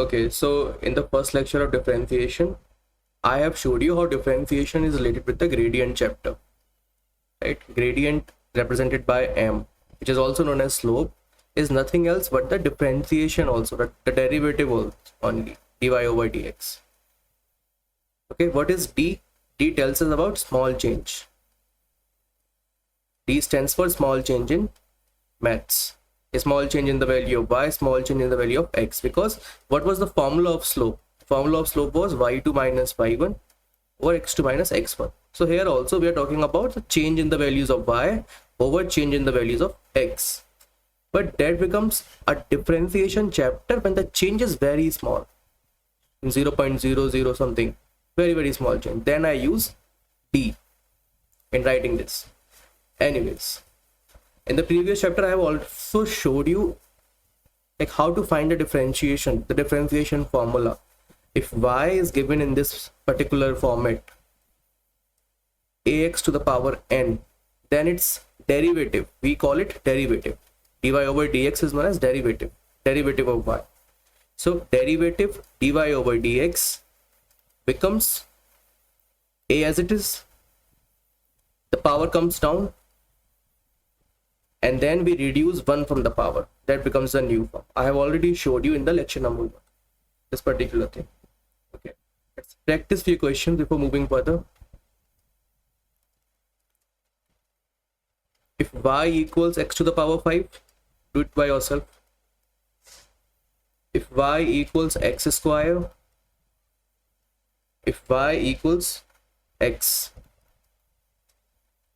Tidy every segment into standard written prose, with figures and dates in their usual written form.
Okay, so in the first lecture of differentiation, I have showed you how differentiation is related with the gradient chapter, right? Gradient represented by m, which is also known as slope, is nothing else but the differentiation also, the derivative only, dy over dx. Okay, what is d? D tells us about small change. D stands for small change in maths. A small change in the value of y, small change in the value of x. Because what was the formula of slope? The formula of slope was y2 minus y1 over x2 minus x1. So here also we are talking about the change in the values of y over change in the values of x. But that becomes a differentiation chapter when the change is very small, 0.00 something, very small change. Then I use d in writing this. Anyways, in the previous chapter I have also showed you like how to find the differentiation formula. If y is given in this particular format, ax to the power n, then its derivative, we call it derivative. Dy over dx is known as derivative of y. So derivative dy over dx becomes a as it is, the power comes down, and then we reduce 1 from the power. That becomes the new form. I have already showed you in the lecture number 1 this particular thing. Okay, let's practice few questions before moving further. If y equals x to the power 5, do it by yourself. If y equals x square, if y equals x,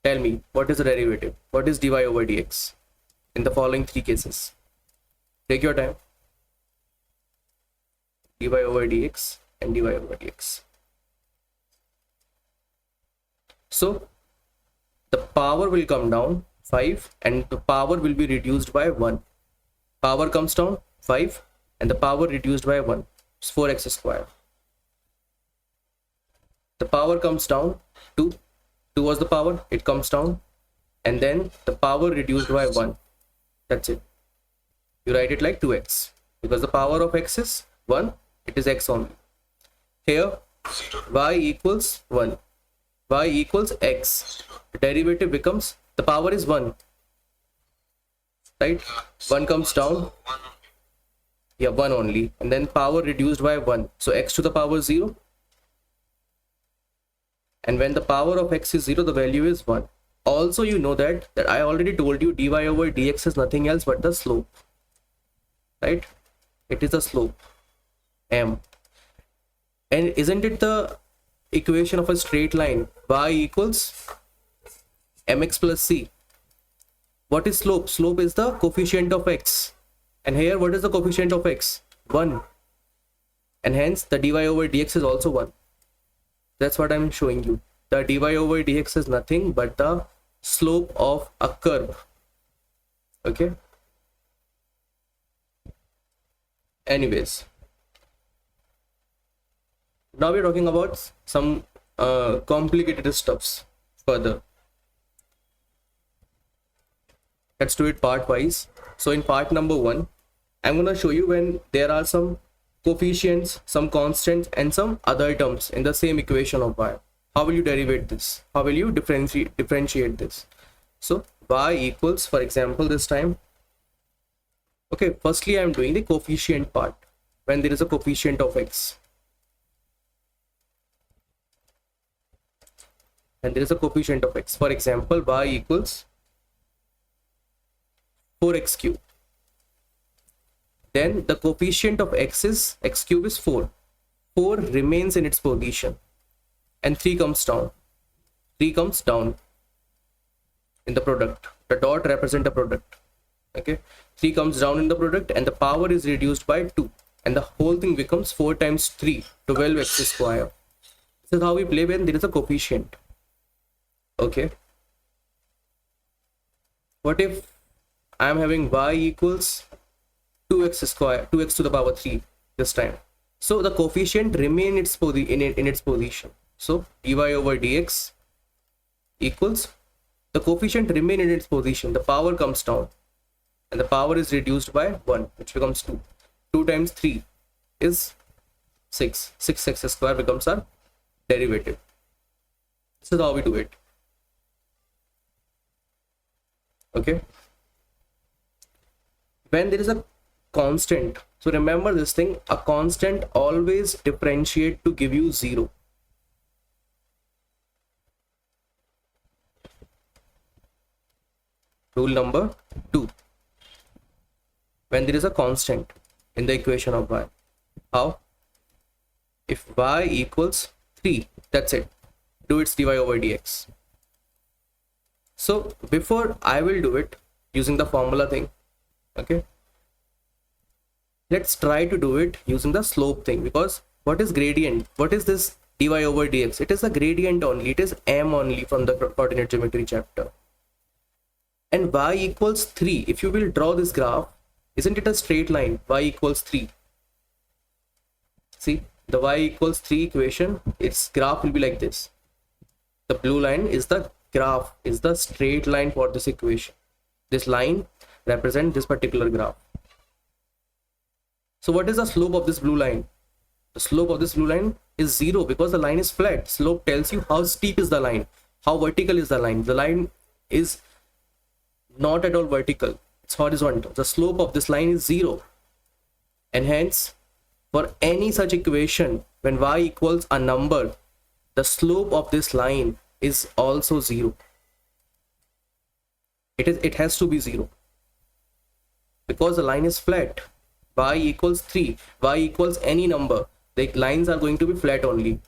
tell me what is the derivative, what is dy over dx in the following 3 cases. Take your time. Dy over dx and dy over dx. So the power will come down 5 and the power will be reduced by 1. Power comes down 5 and the power reduced by 1. It's 4x square. The power comes down 2. 2 was the power, it comes down, and then the power reduced by 1. That's it. You write it like 2x because the power of x is 1, it is x only. Here y equals 1, y equals x. The derivative becomes, the power is 1, right? 1 comes down, yeah, 1 only, and then power reduced by 1. So x to the power 0. And when the power of x is 0, the value is 1. Also, you know that I already told you dy over dx is nothing else but the slope, right? It is the slope, m. And isn't it the equation of a straight line? Y equals mx plus c. What is slope? Slope is the coefficient of x. And here, what is the coefficient of x? 1. And hence, the dy over dx is also 1. That's what I'm showing you. The dy over dx is nothing but the slope of a curve. Okay. Anyways, now we're talking about some complicated stuffs further. Let's do it part wise. So in part number 1, I'm gonna show you when there are some coefficients, some constants, and some other terms in the same equation of y. How will you derivate this? How will you differentiate this? So y equals, for example, this time. Okay, firstly, I'm doing the coefficient part. When there is a coefficient of x, and there is a coefficient of x. For example, y equals 4x cube. Then the coefficient of x cube is 4. 4 remains in its position and 3 comes down. 3 comes down in the product. The dot represents the product. Okay, 3 comes down in the product and the power is reduced by 2. And the whole thing becomes 4 times 3, 12x square. This is how we play when there is a coefficient. Okay. What if I am having y equals 2x square, 2x to the power 3 this time? So the coefficient remain in its position. So dy over dx equals, the coefficient remain in its position, the power comes down and the power is reduced by 1, which becomes 2. 2 times 3, is 6. 6x square becomes our derivative. This is how we do it. Okay. When there is a constant, so remember this thing, a constant always differentiate to give you 0. Rule number 2. When there is a constant in the equation of y, how? If y equals 3, that's it, do its dy over dx. So before I will do it using the formula thing, okay, let's try to do it using the slope thing, because what is gradient? What is this dy over dx? It is a gradient only, it is m only from the coordinate geometry chapter. And y equals 3, if you will draw this graph, isn't it a straight line? Y equals 3. See, the y equals 3 equation, its graph will be like this. The blue line is the graph, is the straight line for this equation. This line represents this particular graph. So what is the slope of this blue line? The slope of this blue line is 0, because the line is flat. Slope tells you how steep is the line, how vertical is the line. The line is not at all vertical, it's horizontal. The slope of this line is 0, and hence for any such equation, when y equals a number, the slope of this line is also 0. It has to be 0, because the line is flat. Y equals 3, y equals any number, the lines are going to be flat only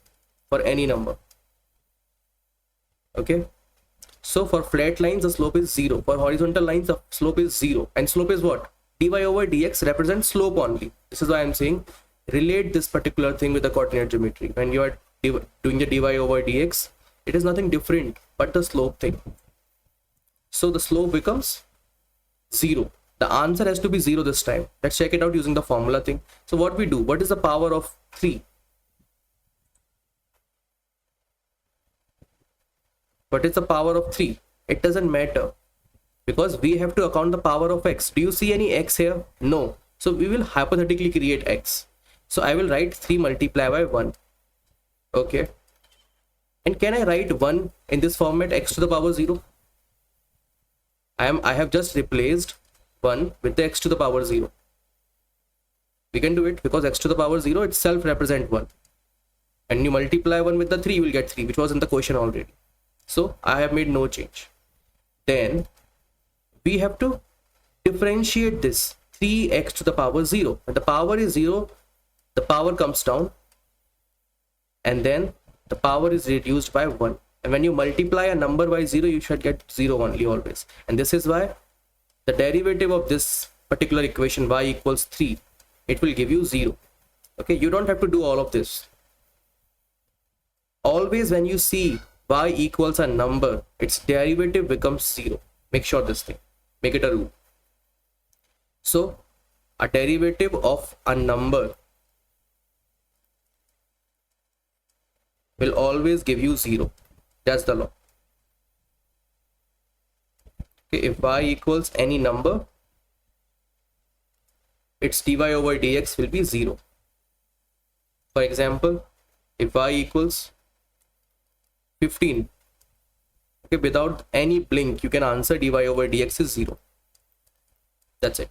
for any number. Okay, so for flat lines the slope is 0, for horizontal lines the slope is 0. And slope is what? Dy over dx represents slope only. This is why I'm saying relate this particular thing with the coordinate geometry. When you are doing the dy over dx, it is nothing different but the slope thing. So the slope becomes 0. The answer has to be 0 this time. Let's check it out using the formula thing. So what we do, what is the power of 3? What is the power of 3? It doesn't matter, because we have to account the power of x. Do you see any x here? No. So we will hypothetically create x. So I will write 3 multiplied by 1. Okay. And can I write 1 in this format, x to the power 0? I have just replaced 1 with the x to the power 0. We can do it, because x to the power 0 itself represents 1. And you multiply 1 with the 3, you will get 3, which was in the question already. So I have made no change. Then we have to differentiate this 3x to the power 0. When the power is 0, the power comes down, and then the power is reduced by 1. And when you multiply a number by 0, you should get 0 only always. And this is why the derivative of this particular equation, y equals 3, it will give you 0. Okay, you don't have to do all of this. Always when you see y equals a number, its derivative becomes 0. Make sure this thing, make it a rule. So a derivative of a number will always give you 0. That's the law. Okay, if y equals any number, its dy over dx will be 0. For example, if y equals 15, okay, without any blink you can answer dy over dx is 0. That's it.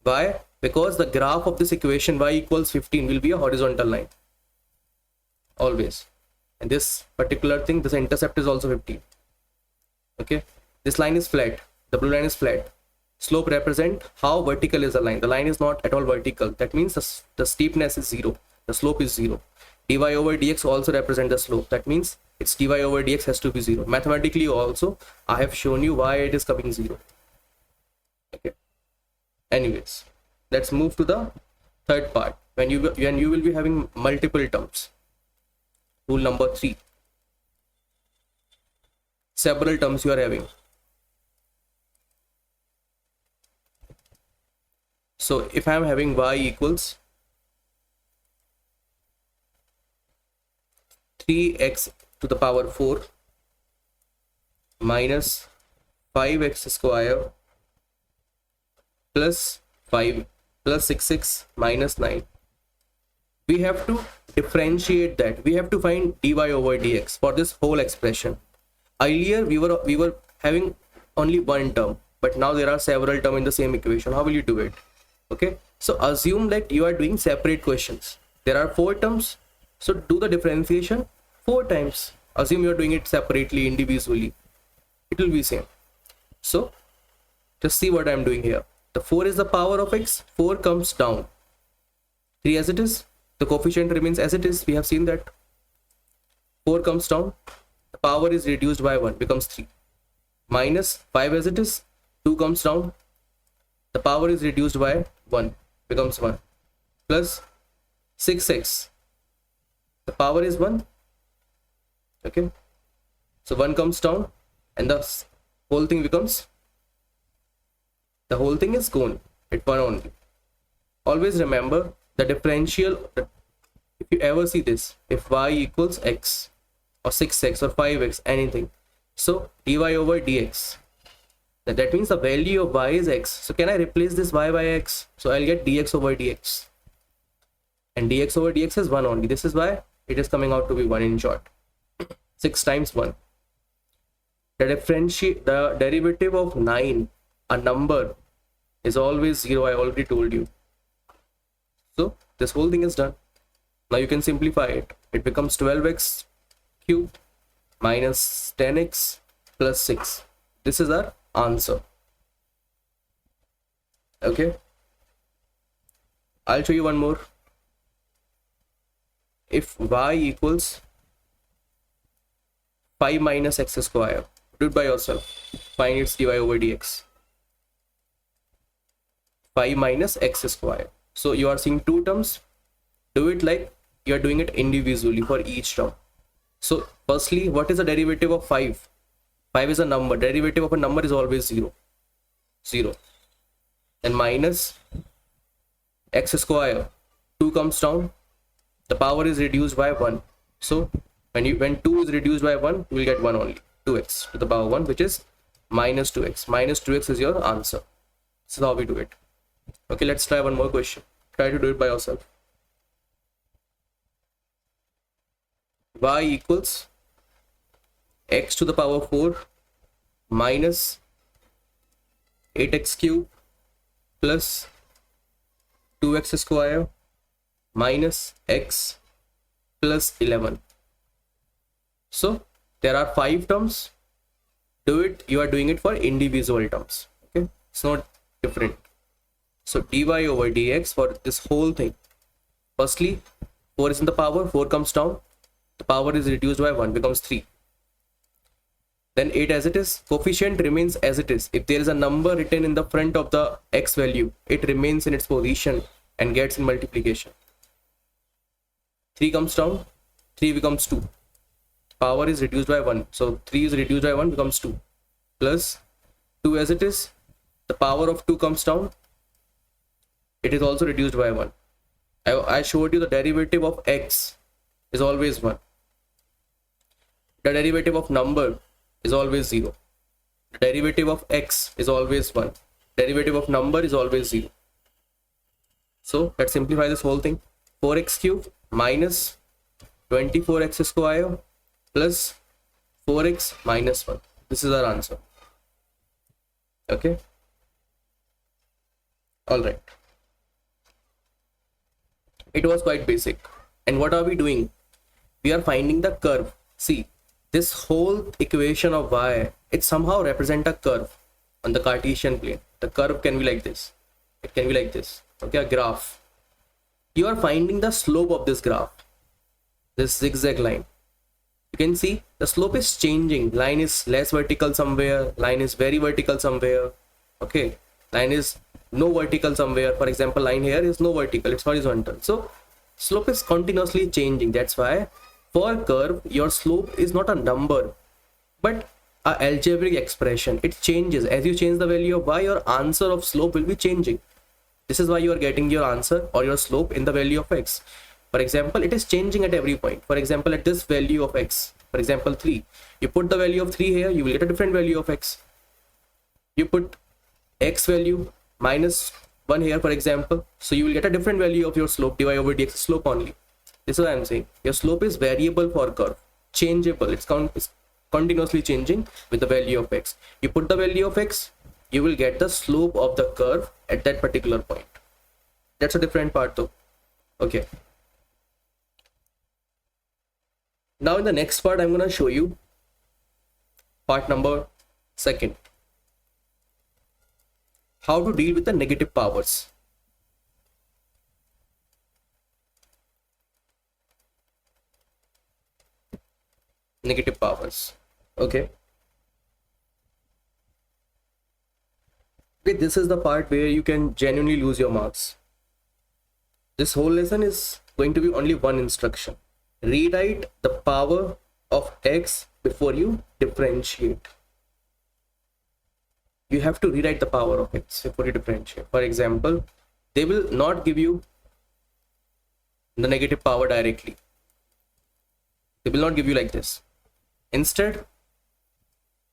Why? Because the graph of this equation y equals 15 will be a horizontal line always, and this particular thing, this intercept is also 15. Okay, this line is flat, the blue line is flat. Slope represent how vertical is the line. The line is not at all vertical, that means the steepness is 0, the slope is 0. Dy over dx also represent the slope, that means its dy over dx has to be 0. Mathematically also I have shown you why it is coming 0. Okay, anyways, let's move to the third part, when you will be having multiple terms. Rule number 3, several terms you are having. So if I am having y equals 3x to the power 4 minus 5x square plus 5 plus 6x minus 9. we have to differentiate that. We have to find dy over dx for this whole expression. Earlier we were having only one term, but now there are several terms in the same equation. How will you do it? Okay, so assume that you are doing separate questions. There are 4 terms, so do the differentiation 4 times. Assume you are doing it separately, individually, it will be same. So just see what I am doing here. The 4 is the power of x, 4 comes down, 3 as it is, the coefficient remains as it is. We have seen that 4 comes down, the power is reduced by 1, becomes 3, minus 5 as it is, 2 comes down, the power is reduced by 1, becomes 1, plus 6x, the power is 1. Okay, so 1 comes down and the whole thing becomes, the whole thing is gone at 1 only. Always remember the differential. If you ever see this, if y equals x or 6x or 5x, anything, so dy over dx, that means the value of y is x. So can I replace this y by x? So I'll get dx over dx, and dx over dx is 1 only. This is why it is coming out to be 1 in short. 6 times 1. The derivative of 9, a number, is always 0. I already told you. So this whole thing is done. Now you can simplify it. It becomes 12x cubed minus 10x plus 6. This is our answer. Okay, I'll show you one more. If y equals 5 minus x square, do it by yourself. Find its dy over dx. 5 minus x square. So you are seeing 2 terms. Do it like you are doing it individually for each term. So firstly, what is the derivative of 5? 5 is a number. Derivative of a number is always 0. 0. And minus x square. 2 comes down. The power is reduced by 1. So when 2 is reduced by 1, you will get 1 only. 2x to the power 1, which is minus 2x. Minus 2x is your answer. This is how we do it. Okay, let's try one more question. Try to do it by yourself. Y equals x to the power 4 minus 8x cube plus 2x square minus x plus 11. So there are 5 terms. Do it, you are doing it for individual terms. Okay, it's not different. So dy over dx for this whole thing. Firstly, 4 is in the power, 4 comes down, the power is reduced by 1, becomes 3. Then 8 as it is, coefficient remains as it is. If there is a number written in the front of the x value, it remains in its position and gets in multiplication. 3 comes down, 3 becomes 2. Power is reduced by 1. So 3 is reduced by 1, becomes 2. Plus 2 as it is, the power of 2 comes down. It is also reduced by 1. I showed you the derivative of x is always 1. The derivative of number is always 0. The derivative of x is always 1. Derivative of number is always 0. So let's simplify this whole thing. 4x cubed minus 24x square plus 4x minus 1. This is our answer. Okay. All right. It was quite basic. And what are we doing? We are finding the curve. See, this whole equation of y, it somehow represents a curve on the Cartesian plane. The curve can be like this. It can be like this. Okay, a graph. You are finding the slope of this graph. This zigzag line. You can see the slope is changing. Line is less vertical somewhere. Line is very vertical somewhere. Okay. Line is no vertical somewhere. For example, line here is no vertical. It's horizontal. So slope is continuously changing. That's why for curve, your slope is not a number, but a algebraic expression. It changes. As you change the value of y, your answer of slope will be changing. This is why you are getting your answer or your slope in the value of x. For example, it is changing at every point. For example, at this value of x, for example 3, you put the value of 3 here, you will get a different value of x. You put x value minus 1 here for example, so you will get a different value of your slope. Dy over dx is slope only. This is what I'm saying. Your slope is variable for curve, changeable. It's continuously changing with the value of x. You put the value of x, you will get the slope of the curve at that particular point. That's a different part though. Okay. Now in the next part, I'm going to show you part number 2. How to deal with the negative powers. Negative powers. Okay. This is the part where you can genuinely lose your marks. This whole lesson is going to be only one instruction. Rewrite the power of x before you differentiate. You have to rewrite the power of x before you differentiate. For example, they will not give you the negative power directly. They will not give you like this. Instead,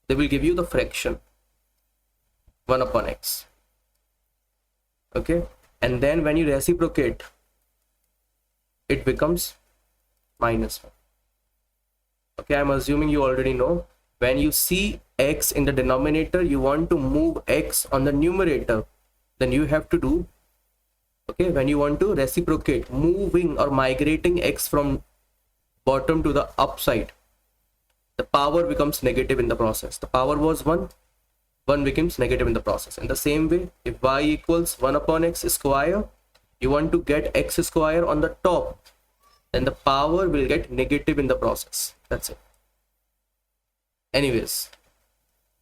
they will give you the fraction 1 upon x. Okay, and then when you reciprocate, it becomes -1. Okay, I'm assuming you already know. When you see x in the denominator, you want to move x on the numerator, then you have to do, okay, when you want to reciprocate, moving or migrating x from bottom to the upside, the power becomes negative in the process. The power was 1, 1 becomes negative in the process. In the same way, if y equals 1 upon x square, you want to get x square on the top, then the power will get negative in the process. That's it. Anyways,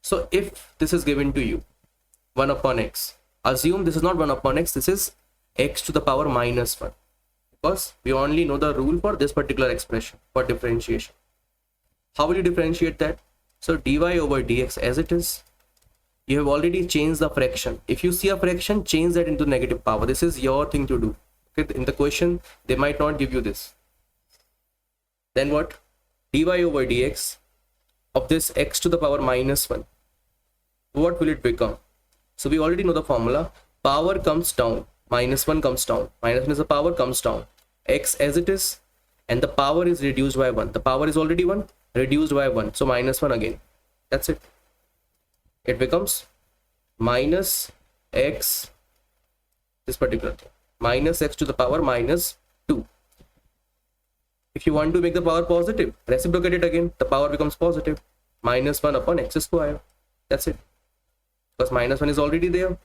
so if this is given to you 1 upon x, assume this is not 1 upon x, this is x to the power -1, because we only know the rule for this particular expression for differentiation. How will you differentiate that? So dy over dx as it is. You have already changed the fraction. If you see a fraction, change that into negative power. This is your thing to do. Okay, in the question they might not give you this. Then what? Dy over dx of this x to the power -1, what will it become? So we already know the formula. Power comes down, -1 comes down, -1 is the power, comes down, x as it is, and the power is reduced by 1. The power is already 1, reduced by 1, so -1 again. That's it. It becomes minus x, this particular thing, minus x to the power -2. If you want to make the power positive, reciprocate it again, the power becomes positive, -1 upon x square. That's it. Because -1 is already there.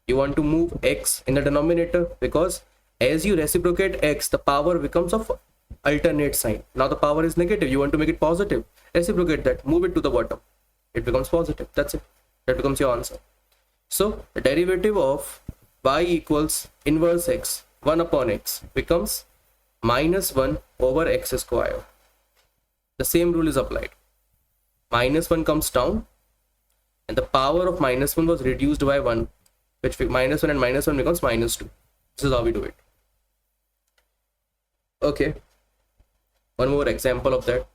You want to move x in the denominator, because as you reciprocate x, the power becomes of alternate sign. Now the power is negative, you want to make it positive, reciprocate that, move it to the bottom, it becomes positive. That's it. That becomes your answer. So the derivative of y equals inverse x 1 upon x becomes -1 over x square. The same rule is applied. -1 comes down, and the power of -1 was reduced by 1, which -1 and -1 becomes -2. This is how we do it. Okay, one more example of that.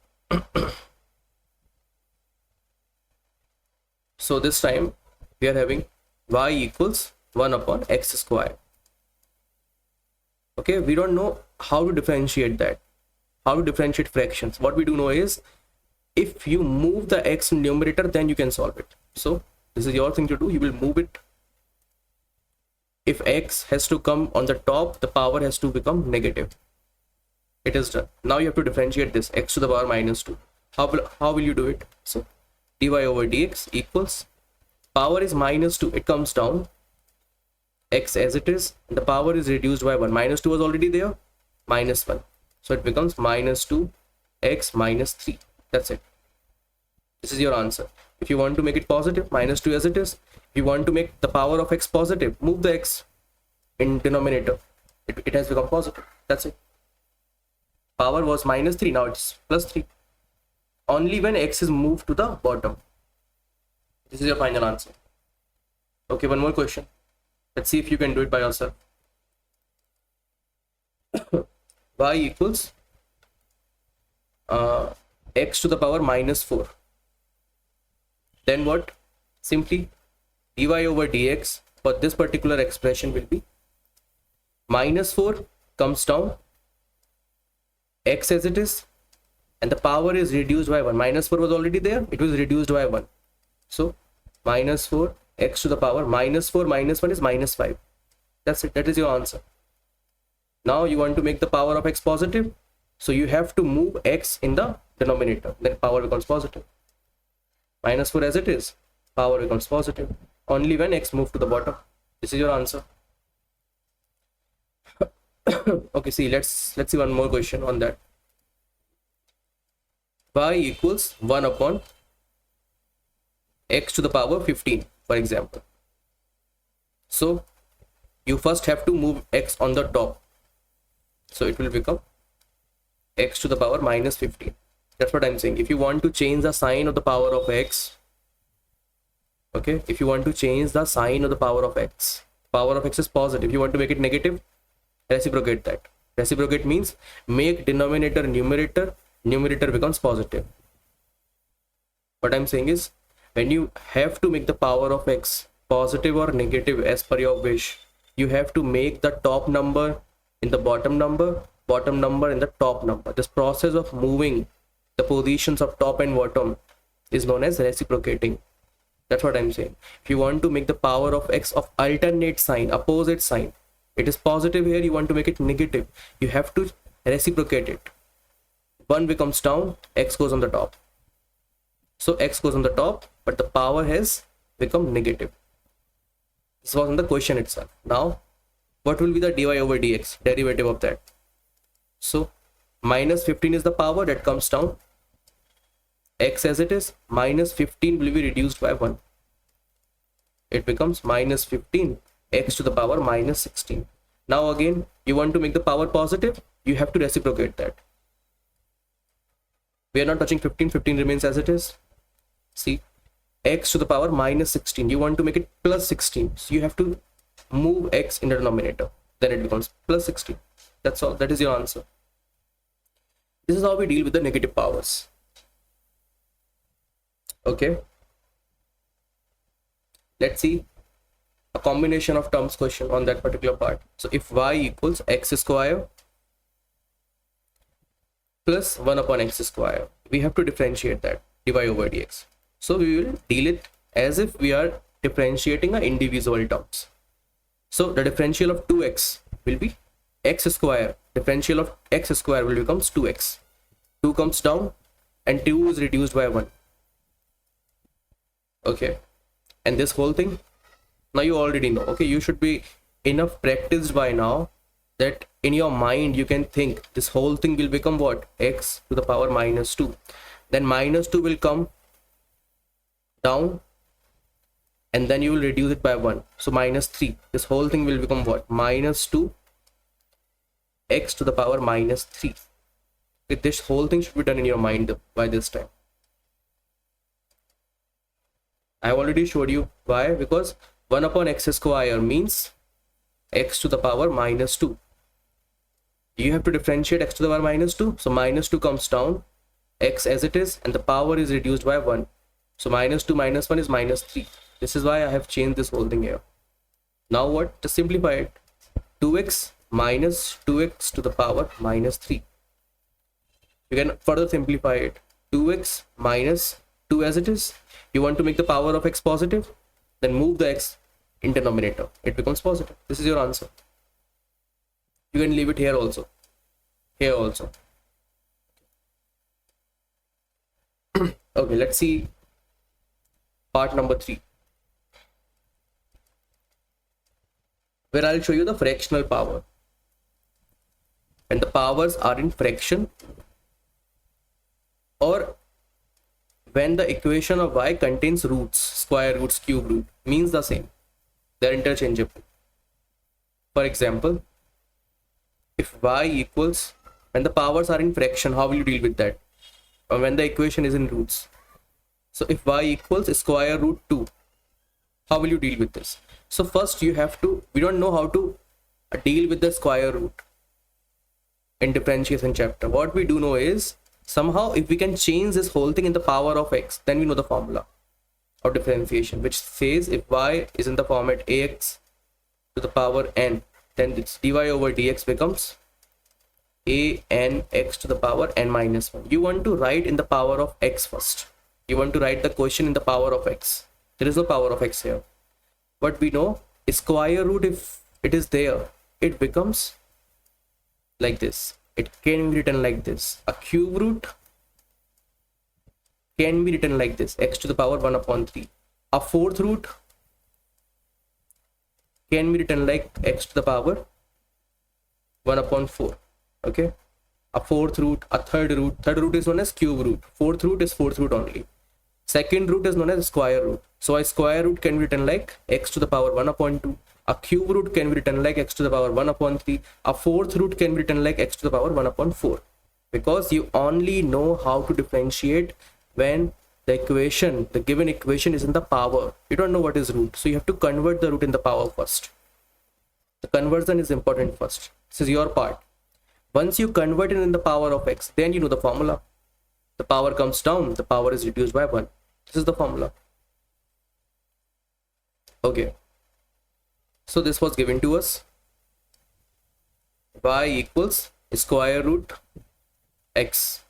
So this time we are having y equals 1 upon x square. Okay, we don't know how to differentiate that, how to differentiate fractions. What we do know is, if you move the x in numerator, then you can solve it. So this is your thing to do. You will move it. If x has to come on the top, the power has to become negative. It is done. Now you have to differentiate this x to the power -2. How will you do it? So dy over dx equals, power is -2, it comes down, x as it is, and the power is reduced by 1. -2 was already there, -1, so it becomes -2 x -3. That's it. This is your answer. If you want to make it positive, -2 as it is. If you want to make the power of x positive, move the x in denominator, it has become positive. That's it. Power was -3, now it's +3. Only when x is moved to the bottom. This is your final answer. Okay, one more question. Let's see if you can do it by yourself. Y equals x to the power -4. Then what? Simply dy over dx for this particular expression will be minus 4 comes down, x as it is, and the power is reduced by 1. Minus 4 was already there, it was reduced by 1. So minus 4 x to the power minus 4 minus 1 is minus 5. That's it. That is your answer. Now you want to make the power of x positive, so you have to move x in the denominator, then power becomes positive. Minus 4 as it is, power becomes positive only when x moves to the bottom. This is your answer. Okay, see, let's see one more question on that. Y equals 1 upon x to the power 15, for example. So you first have to move x on the top, so it will become x to the power minus 15. That's what I'm saying. If you want to change the sign of the power of x, okay, if you want to change the sign of the power of x is positive. You want to make it negative, reciprocate that. Reciprocate means make denominator numerator, numerator becomes positive. What I'm saying is, when you have to make the power of x positive or negative as per your wish, you have to make the top number in the bottom number, bottom number in the top number. This process of moving the positions of top and bottom is known as reciprocating. That's what I'm saying. If you want to make the power of x of alternate sign, opposite sign, it is positive here, you want to make it negative, you have to reciprocate it. 1 becomes down, x goes on the top. So x goes on the top, but the power has become negative. This was in the question itself. Now what will be the dy over dx, derivative of that? So minus 15 is the power that comes down, x as it is, minus 15 will be reduced by 1. It becomes minus 15 x to the power minus 16. Now again, you want to make the power positive, you have to reciprocate that. We are not touching 15, 15 remains as it is. See, x to the power minus 16, you want to make it plus 16, so you have to move x in the denominator, then it becomes plus 16. That's all. That is your answer. This is how we deal with the negative powers. Okay, let's see a combination of terms question on that particular part. So if y equals x square plus 1 upon x square, we have to differentiate that, dy over dx. So we will deal it as if we are differentiating a indivisible terms. So the differential of 2x will be x square, differential of x square will become 2x. 2 comes down and 2 is reduced by 1. Okay, and this whole thing, now you already know. Okay, you should be enough practiced by now that in your mind you can think this whole thing will become what? X to the power minus 2. Then minus 2 will come down and then you will reduce it by 1. So minus 3. This whole thing will become what? Minus 2 x to the power minus 3. Okay, this whole thing should be done in your mind by this time. I have already showed you why, because 1 upon x square means x to the power minus 2. You have to differentiate x to the power minus 2. So minus 2 comes down, x as it is, and the power is reduced by 1. So minus 2 minus 1 is minus 3. This is why I have changed this whole thing here. Now what? To simplify it, 2x minus 2x to the power minus 3. You can further simplify it. 2x minus 2 as it is. You want to make the power of x positive, then move the x in denominator. It becomes positive. This is your answer. You can leave it here also. Here also. Okay, let's see part number 3, where I'll show you the fractional power. And the powers are in fraction, or when the equation of y contains roots, square roots, cube root, means the same. They're interchangeable. For example, if y equals, when the powers are in fraction, how will you deal with that? Or when the equation is in roots. So if y equals square root 2, how will you deal with this? So first you have to, we don't know how to deal with the square root in differentiation chapter. What we do know is, somehow if we can change this whole thing in the power of x, then we know the formula. of differentiation, which says if y is in the format ax to the power n, then it's dy over dx becomes a n x to the power n minus 1. You want to write in the power of x first. You want to write the question in the power of x. There is no power of x here. But we know square root, if it is there, it becomes like this. It can be written like this. A cube root can be written like this, x to the power 1 upon 3. A fourth root can be written like x to the power 1 upon 4. Okay, a fourth root, a third root is known as cube root, fourth root is fourth root only, second root is known as square root. So a square root can be written like x to the power 1 upon 2, a cube root can be written like x to the power 1 upon 3, a fourth root can be written like x to the power 1 upon 4. Because you only know how to differentiate when the equation, the given equation is in the power. You don't know what is root, so you have to convert the root in the power first. The conversion is important first. This is your part. Once you convert it in the power of x, then you know the formula. The power comes down, the power is reduced by 1. This is the formula. Okay. So this was given to us. Y equals square root x,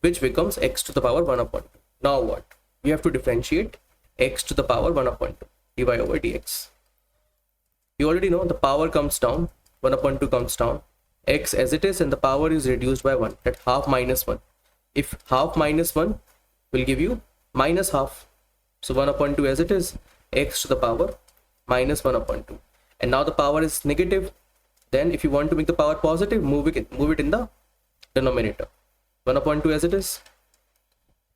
which becomes x to the power 1 upon 2. Now what? We have to differentiate x to the power 1 upon 2, dy over dx. You already know the power comes down, 1 upon 2 comes down, x as it is, and the power is reduced by 1, at half minus 1. If half minus 1 will give you minus half. So 1 upon 2 as it is, x to the power minus 1 upon 2. And now the power is negative. Then if you want to make the power positive, move it in the denominator. 1 upon 2 as it is,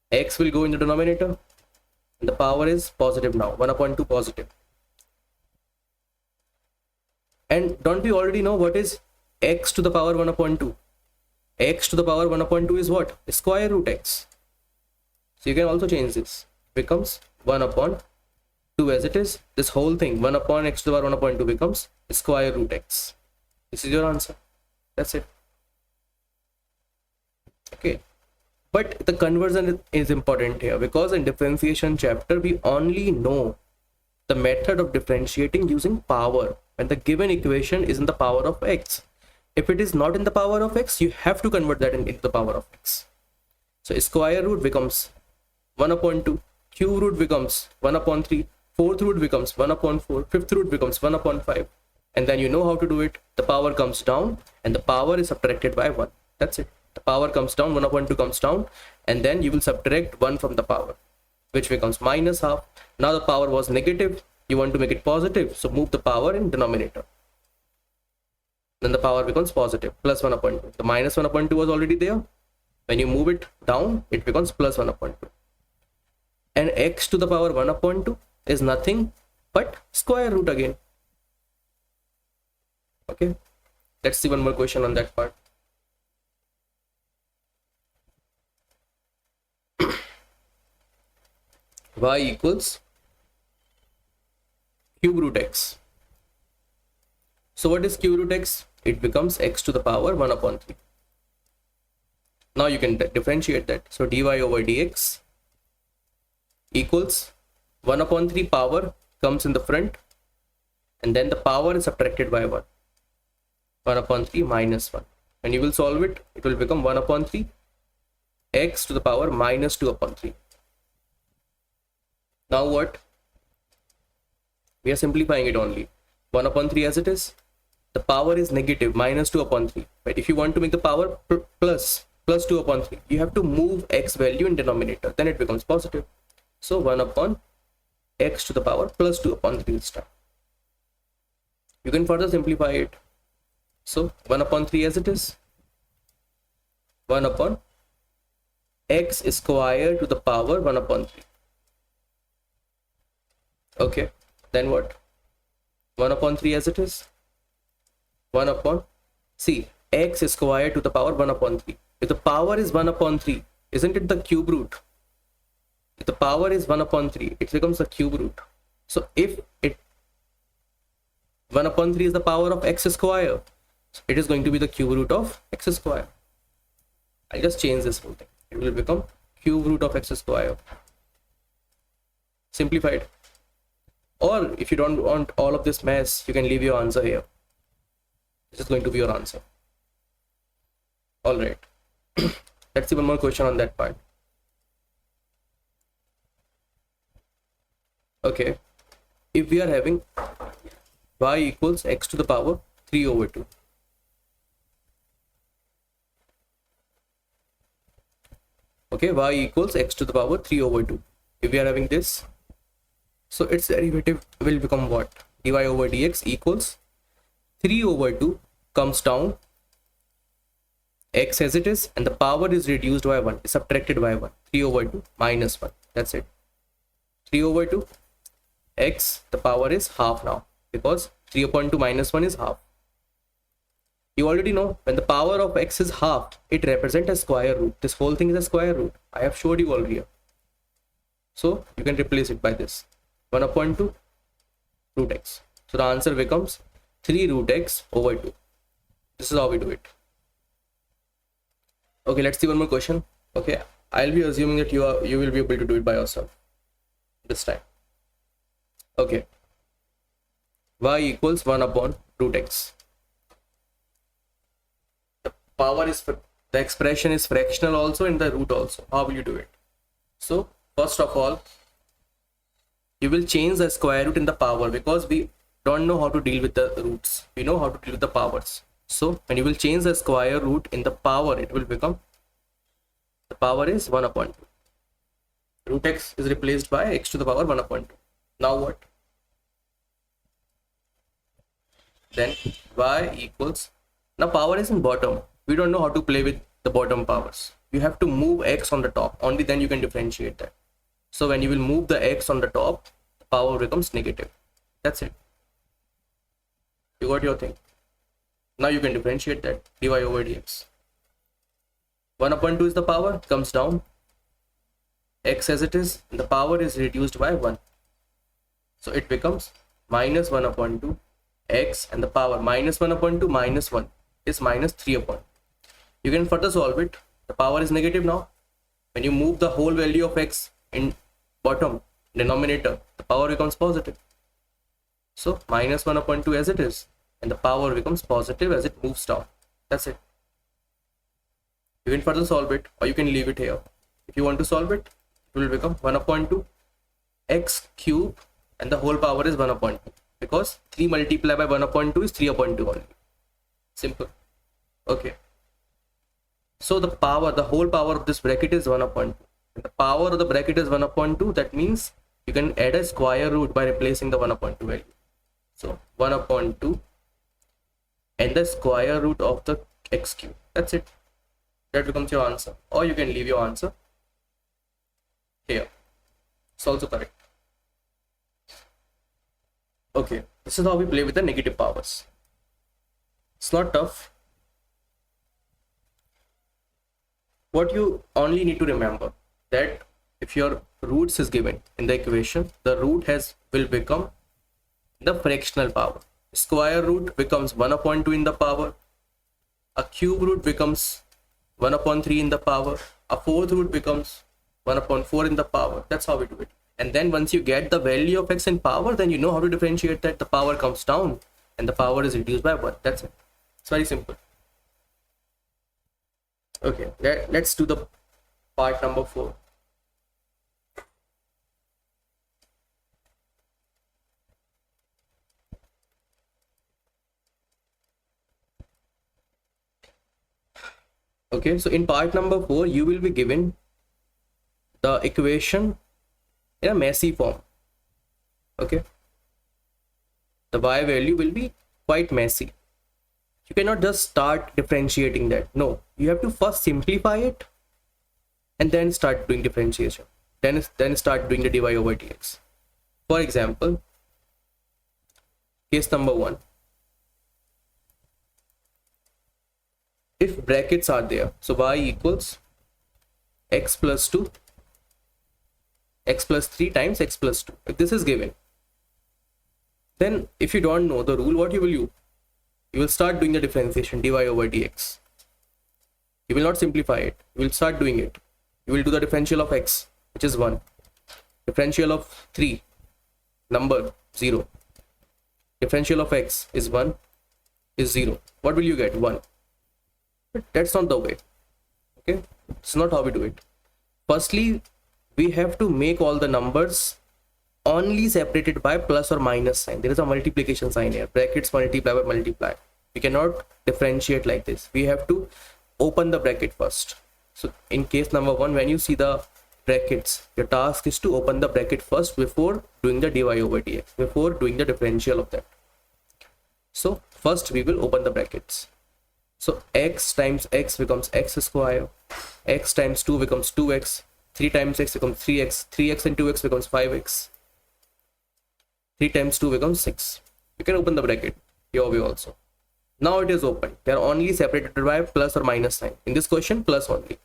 x will go in the denominator, and the power is positive now, 1 upon 2 positive. And don't we already know what is x to the power 1 upon 2? X to the power 1 upon 2 is what? Square root x. So you can also change this. Becomes 1 upon 2 as it is. This whole thing, 1 upon x to the power 1 upon 2 becomes square root x. This is your answer. That's it. Okay. But the conversion is important here, because in differentiation chapter, we only know the method of differentiating using power when the given equation is in the power of x. If it is not in the power of x, you have to convert that into the power of x. So square root becomes 1 upon 2, cube root becomes 1 upon 3, fourth root becomes 1 upon 4, fifth root becomes 1 upon 5. And then you know how to do it. The power comes down and the power is subtracted by 1. That's it. The power comes down, 1 upon 2 comes down, and then you will subtract 1 from the power, which becomes minus half. Now the power was negative, you want to make it positive, so move the power in denominator. Then the power becomes positive, plus 1 upon 2. The minus 1 upon 2 was already there. When you move it down, it becomes plus 1 upon 2. And x to the power 1 upon 2 is nothing but square root again. Okay, let's see one more question on that part. Y equals cube root x. So what is cube root x? It becomes x to the power 1 upon 3. Now you can differentiate that. So dy over dx equals 1 upon 3 power comes in the front, and then the power is subtracted by 1. 1 upon 3 minus 1. When you will solve it, it will become 1 upon 3 x to the power minus 2 upon 3. Now what? We are simplifying it only. 1 upon 3 as it is. The power is negative, minus 2 upon 3. But if you want to make the power plus 2 upon 3, you have to move x value in denominator. Then it becomes positive. So 1 upon x to the power plus 2 upon 3 this time. You can further simplify it. So 1 upon 3 as it is. 1 upon x square to the power 1 upon 3. Okay, then what? 1 upon 3 as it is. 1 upon, see, x square to the power 1 upon 3. If the power is 1 upon 3, isn't it the cube root? If the power is 1 upon 3, it becomes the cube root. So if it 1 upon 3 is the power of x square, so it is going to be the cube root of x square. I'll just change this whole thing. It will become cube root of x square. Simplified. Or if you don't want all of this mess, you can leave your answer here. This is going to be your answer. All right. Let's see one more question on that part. Okay. If we are having y equals x to the power 3 over 2. Okay, y equals x to the power 3 over 2. If we are having this, so its derivative will become what? Dy over dx equals 3 over 2 comes down, x as it is, and the power is reduced by 1, is subtracted by 1. 3 over 2 minus 1. That's it. 3 over 2 x, the power is half now, because 3 upon 2 minus 1 is half. You already know when the power of x is half, it represents a square root. This whole thing is a square root. I have showed you earlier. So you can replace it by this 1 upon 2 root x. So the answer becomes 3 root x over 2. This is how we do it. Okay, let's see one more question. Okay, I'll be assuming that you will be able to do it by yourself this time. Okay, y equals 1 upon root x. The power is, the expression is fractional also and the root also. How will you do it? So first of all, you will change the square root in the power, because we don't know how to deal with the roots. We know how to deal with the powers. So when you will change the square root in the power, it will become, the power is 1 upon 2. Root x is replaced by x to the power 1 upon 2. Now what? Then y equals, now power is in bottom. We don't know how to play with the bottom powers. You have to move x on the top. Only then you can differentiate that. So when you will move the x on the top, the power becomes negative. That's it. You got your thing. Now you can differentiate that. Dy over dx. 1 upon 2 is the power, comes down. X as it is, and the power is reduced by 1. So it becomes minus 1 upon 2 x, and the power minus 1 upon 2 minus 1 is minus 3 upon. You can further solve it. The power is negative now. When you move the whole value of x in bottom denominator, the power becomes positive. So minus 1 upon 2 as it is, and the power becomes positive as it moves down. That's it. You can further solve it, or you can leave it here. If you want to solve it, it will become 1 upon 2 x cube, and the whole power is 1 upon 2, because 3 multiplied by 1 upon 2 is 3 upon 2 only. Simple. Okay. So the power, the whole power of this bracket is 1 upon 2. And the power of the bracket is 1 upon 2. That means you can add a square root by replacing the 1 upon 2 value. So 1 upon 2 and the square root of the x cube. That's it. That becomes your answer. Or you can leave your answer here. It's also correct. Okay, this is how we play with the negative powers. It's not tough. What you only need to remember, that if your roots is given in the equation, the root will become the fractional power. Square root becomes 1 upon 2 in the power. A cube root becomes 1 upon 3 in the power. A fourth root becomes 1 upon 4 in the power. That's how we do it. And then once you get the value of x in power, then you know how to differentiate that. The power comes down and the power is reduced by 1. That's it. It's very simple. Okay, let's do the part number 4. Okay, so in part number 4, you will be given the equation in a messy form. Okay, the y value will be quite messy. You cannot just start differentiating that. No, you have to first simplify it and then start doing differentiation. Then start doing the dy over dx. For example, case number 1. If brackets are there, so y equals x plus 2, x plus 3 times x plus 2. If this is given, then if you don't know the rule, what you will do? You will start doing the differentiation dy over dx. You will not simplify it. You will start doing it. You will do the differential of x, which is 1. Differential of 3, number 0. Differential of x is 1, is 0. What will you get? 1. But that's not the way. Okay, it's not how we do it. Firstly, we have to make all the numbers only separated by plus or minus sign. There is a multiplication sign here. Brackets multiply by multiply. We cannot differentiate like this. We have to open the bracket first. So in case number 1, when you see the brackets, your task is to open the bracket first before doing the dy over dx, before doing the differential of that. So first we will open the brackets. So x times x becomes x square, x times 2 becomes 2x, 3 times x becomes 3x, 3x and 2x becomes 5x, 3 times 2 becomes 6. You can open the bracket your way also. Now it is open. They are only separated by plus or minus sign. In this question, plus only.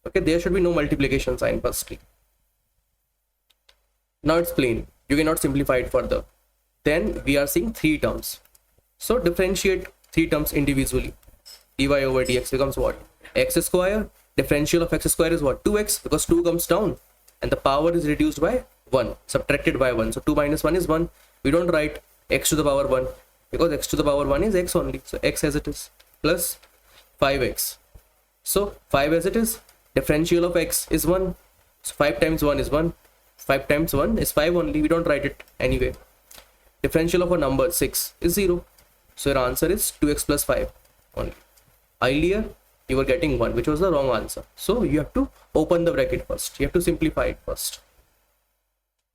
Okay, there should be no multiplication sign firstly. Now it's plain. You cannot simplify it further. Then we are seeing 3 terms. So differentiate 3 terms individually. Dy over dx becomes what? X square. Differential of x square is what? 2x, because 2 comes down and the power is reduced by 1, subtracted by 1. So 2 minus 1 is 1. We don't write x to the power 1 because x to the power 1 is x only. So x as it is, plus 5x. So 5 as it is. Differential of x is 1. So 5 times 1 is 1. 5 times 1 is 5 only. We don't write it anyway. Differential of a number 6 is 0. So your answer is 2x plus 5 only. Earlier you were getting 1, which was the wrong answer. So you have to open the bracket first. You have to simplify it first.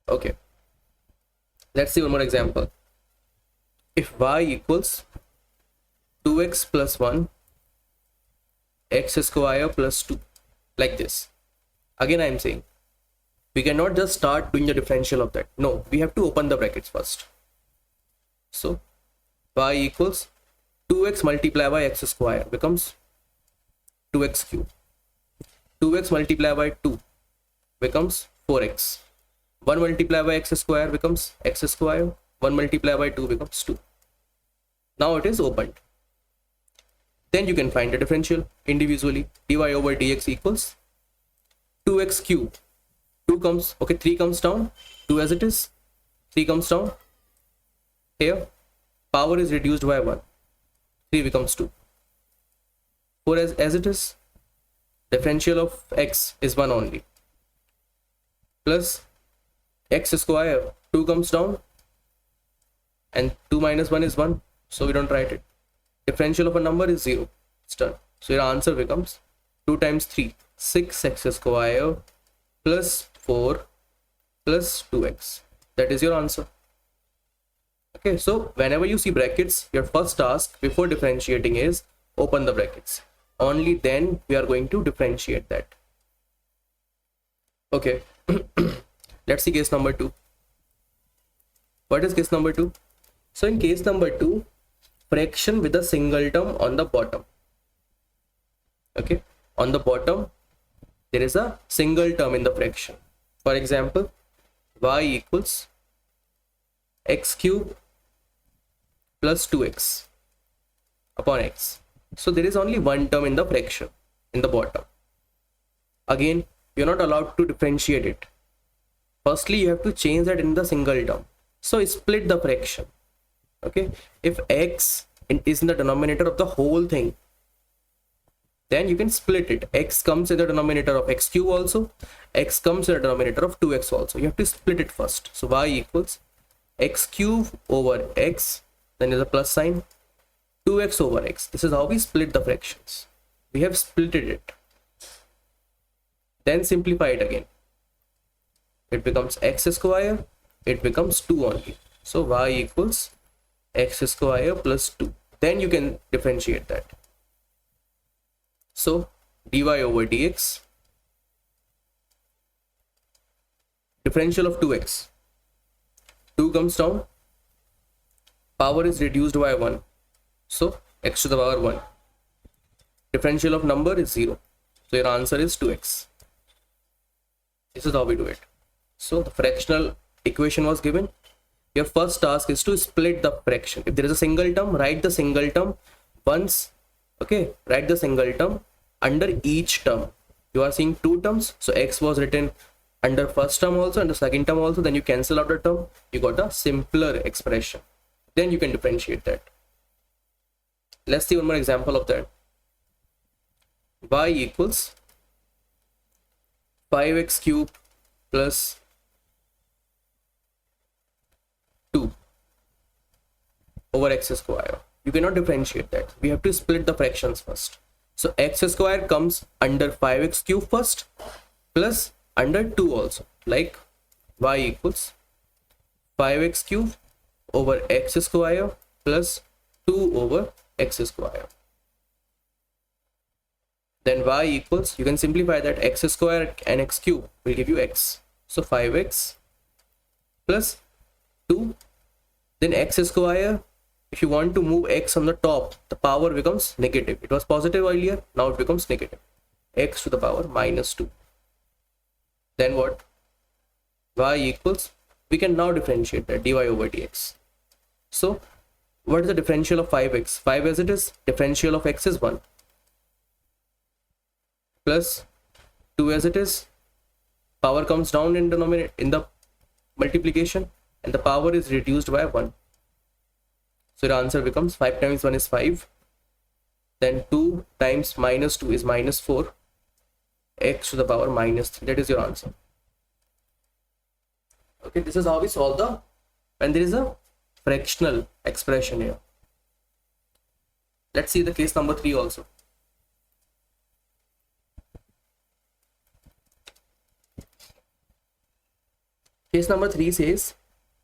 Okay. Let's see one more example. If y equals 2x plus 1, x square plus 2, like this. Again I am saying, we cannot just start doing the differential of that. No, we have to open the brackets first. So y equals 2x multiplied by x square becomes 2x cube. 2x multiplied by 2 becomes 4x. 1 multiplied by x square becomes x square. 1 multiplied by 2 becomes 2. Now it is opened. Then you can find the differential individually. Dy over dx equals 2x cube. 2 comes, okay, 3 comes down, 2 as it is, 3 comes down. Here, power is reduced by 1. 3 becomes 2. 4 as it is. Differential of x is 1 only. Plus x square, 2 comes down. And 2 minus 1 is 1. So we don't write it. Differential of a number is 0. It's done. So your answer becomes 2 times 3, 6x square plus 4 plus 2x. That is your answer. Okay, so whenever you see brackets, your first task before differentiating is open the brackets. Only then we are going to differentiate that. Okay, let's see case number 2. What is case number 2? So in case number 2, fraction with a single term on the bottom. Okay, on the bottom there is a single term in the fraction. For example, y equals x cube plus 2x upon x. So there is only one term in the fraction in the bottom. Again, you're not allowed to differentiate it. Firstly, you have to change that in the single term. So split the fraction. Okay, if x is in the denominator of the whole thing, then you can split it. X comes in the denominator of x cube also, x comes in the denominator of 2x also. You have to split it first. So y equals x cube over x, then there's a plus sign, 2x over x. This is how we split the fractions. We have splitted it. Then simplify it again. It becomes x square, it becomes 2 only. So y equals x square plus 2. Then you can differentiate that. So dy over dx, differential of 2x, 2 comes down, power is reduced by 1, so x to the power 1. Differential of number is 0, so your answer is 2x. This is how we do it. So the fractional equation was given. Your first task is to split the fraction. If there is a single term, write the single term once. Okay, write the single term under each term. You are seeing 2 terms, so x was written under first term also and the second term also, then you cancel out the term, you got a simpler expression. Then you can differentiate that. Let's see one more example of that. Y equals 5x cube plus 2 over x square. You cannot differentiate that. We have to split the fractions first. So x square comes under 5x cube first plus under 2 also. Like y equals 5x cube over x square plus 2 over x square. Then y equals, you can simplify that, x square and x cube will give you x. So 5x plus 2, then x square. If you want to move x on the top, the power becomes negative. It was positive earlier, now it becomes negative. X to the power minus 2. Then what? Y equals, we can now differentiate that, dy over dx. So what is the differential of 5x? 5 as it is, differential of x is 1. Plus 2 as it is, power comes down in denominator in the multiplication and the power is reduced by 1. So the answer becomes 5 times 1 is 5. Then 2 times minus 2 is minus 4. X to the power minus 3. That is your answer. Okay, this is how we solve the, when there is a fractional expression here. Let's see the case number 3 also. Case number 3 says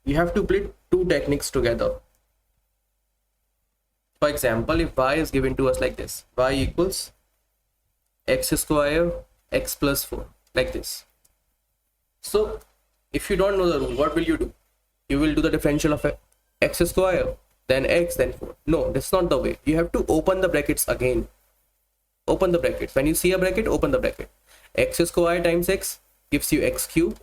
you have to put two techniques together. For example, if y is given to us like this, y equals x square x plus 4, like this. So if you don't know the rule, what will you do? You will do the differential of x square, then x, then 4. No, that's not the way. You have to open the brackets again. Open the brackets. When you see a bracket, open the bracket. X square times x gives you x cube.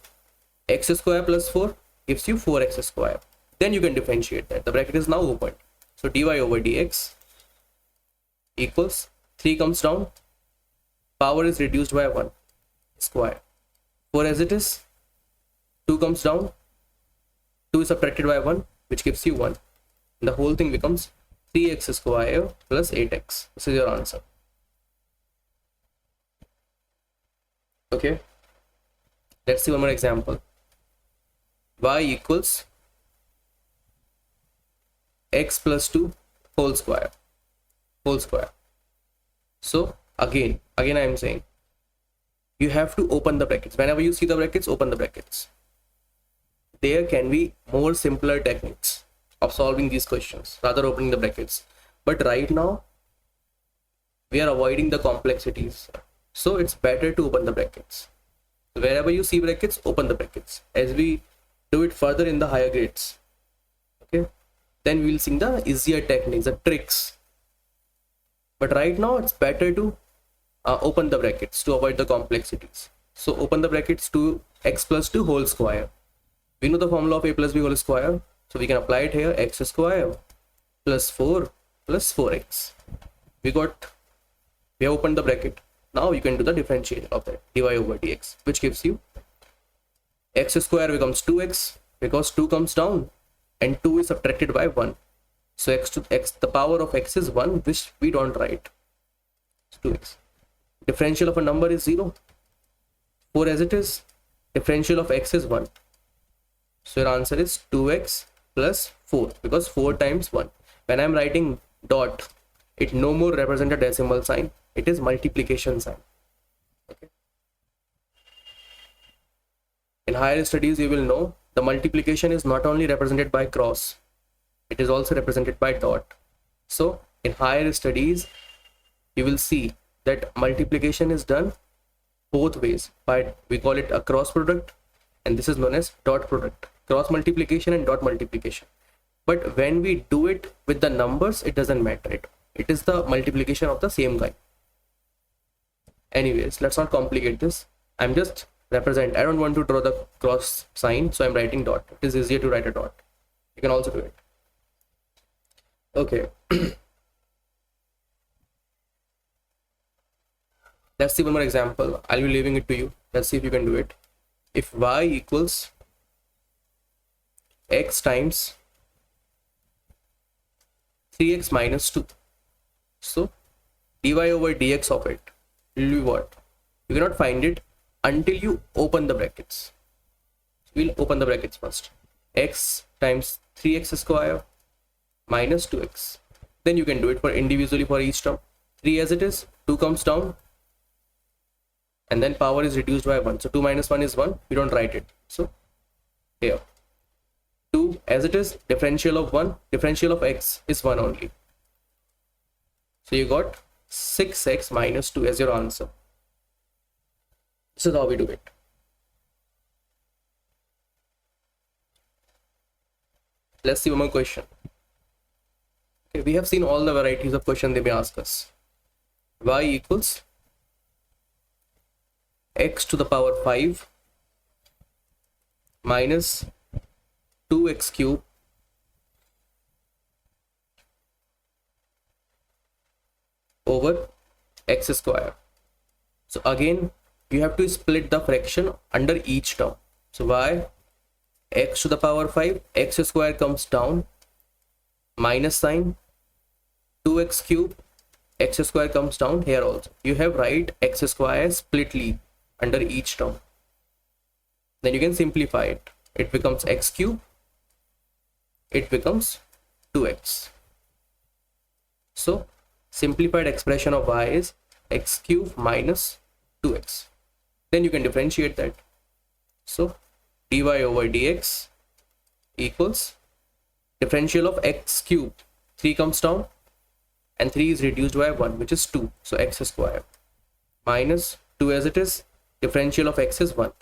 X square plus 4 gives you 4x square. Then you can differentiate that. The bracket is now opened. So dy over dx equals 3 comes down. Power is reduced by 1 square. 4 as it is. 2 comes down. 2 is subtracted by 1, which gives you 1. And the whole thing becomes 3x square plus 8x. This is your answer. Okay. Let's see one more example. Y equals x plus 2 whole square. So again I am saying you have to open the brackets. Whenever you see the brackets, open the brackets. There can be more simpler techniques of solving these questions rather opening the brackets, but right now we are avoiding the complexities, so it's better to open the brackets. Wherever you see brackets, open the brackets, as we do it further in the higher grades. Okay, then we'll see the easier techniques, the tricks, but right now it's better to open the brackets to avoid the complexities. So open the brackets to x plus 2 whole square. We know the formula of a plus b whole square, so we can apply it here. X square plus 4 plus 4x. We have opened the bracket. Now you can do the differentiation of that, dy over dx, which gives you x square becomes 2x because 2 comes down and 2 is subtracted by 1. So the power of x is 1, which we don't write. It's 2x. Differential of a number is 0. 4 as it is. Differential of x is 1. So your answer is 2x plus 4, because 4 times 1. When I'm writing dot, it no more represents a decimal sign. It is multiplication sign. Okay. In higher studies, you will know the multiplication is not only represented by cross, it is also represented by dot. So in higher studies, you will see that multiplication is done both ways. By, we call it a cross product, and this is known as dot product. Cross multiplication and dot multiplication. But when we do it with the numbers, it doesn't matter. It is the multiplication of the same kind. Anyways, let's not complicate this. I'm just represent. I don't want to draw the cross sign, so I'm writing dot. It is easier to write a dot. You can also do it. Okay. Let's see one more example. I'll be leaving it to you. Let's see if you can do it. if y equals x times 3x minus 2, so dy over dx of it will be what? You cannot find it until you open the brackets. We'll open the brackets first. X times 3x square minus 2x. Then you can do it for individually for each term. 3 as it is, 2 comes down, and then power is reduced by 1. So 2 minus 1 is 1. We don't write it. So here 2 as it is, differential of 1, differential of x is 1 only. So you got 6x minus 2 as your answer. This is how we do it. Let's see one more question. Okay, we have seen all the varieties of question they may ask us. Y equals x to the power 5 minus 2x cube over x square. So again, you have to split the fraction under each term. So y x to the power 5, x square comes down, minus sign, 2x cube, x square comes down here also. You have write x square splitly under each term. Then you can simplify it. It becomes x cube, it becomes 2x. So simplified expression of y is x cube minus 2x. Then you can differentiate that. So dy over dx equals differential of x cube, 3 comes down and 3 is reduced by 1, which is 2, so x square, minus 2 as it is, differential of x is 1.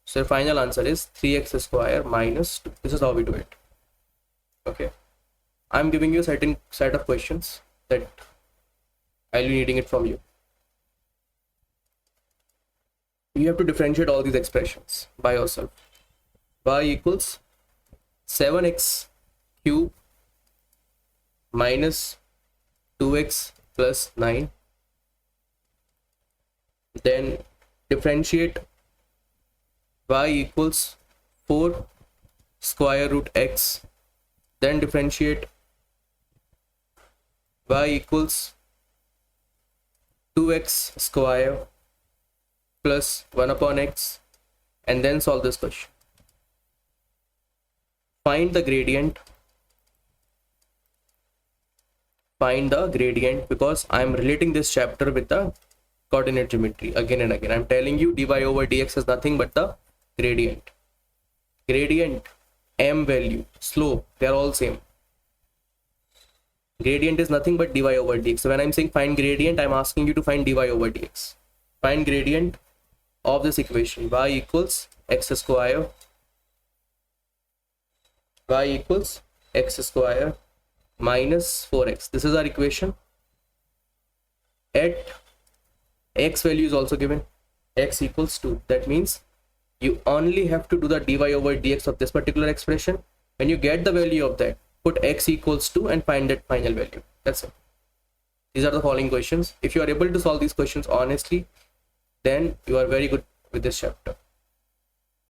So your final answer is 3x square minus 2. This is how we do it. Okay, I'm giving you a certain set of questions that I'll be needing it from you. You have to differentiate all these expressions by yourself. Y equals 7x cube minus 2x plus 9. Then differentiate y equals 4 square root x. Then differentiate y equals 2x square plus 1 upon x, and then solve this question. Find the gradient. Find the gradient, because I am relating this chapter with the coordinate geometry again and again. I am telling you dy over dx is nothing but the gradient. Gradient, m value, slope, they are all same. Gradient is nothing but dy over dx. So when I am saying find gradient, I am asking you to find dy over dx. Find gradient of this equation. Y equals x square. Y equals x square minus 4x. This is our equation. At x value is also given, x equals 2. That means you only have to do the dy over dx of this particular expression. When you get the value of that, put x equals 2 and find that final value. That's it. These are the following questions. If you are able to solve these questions honestly, then you are very good with this chapter.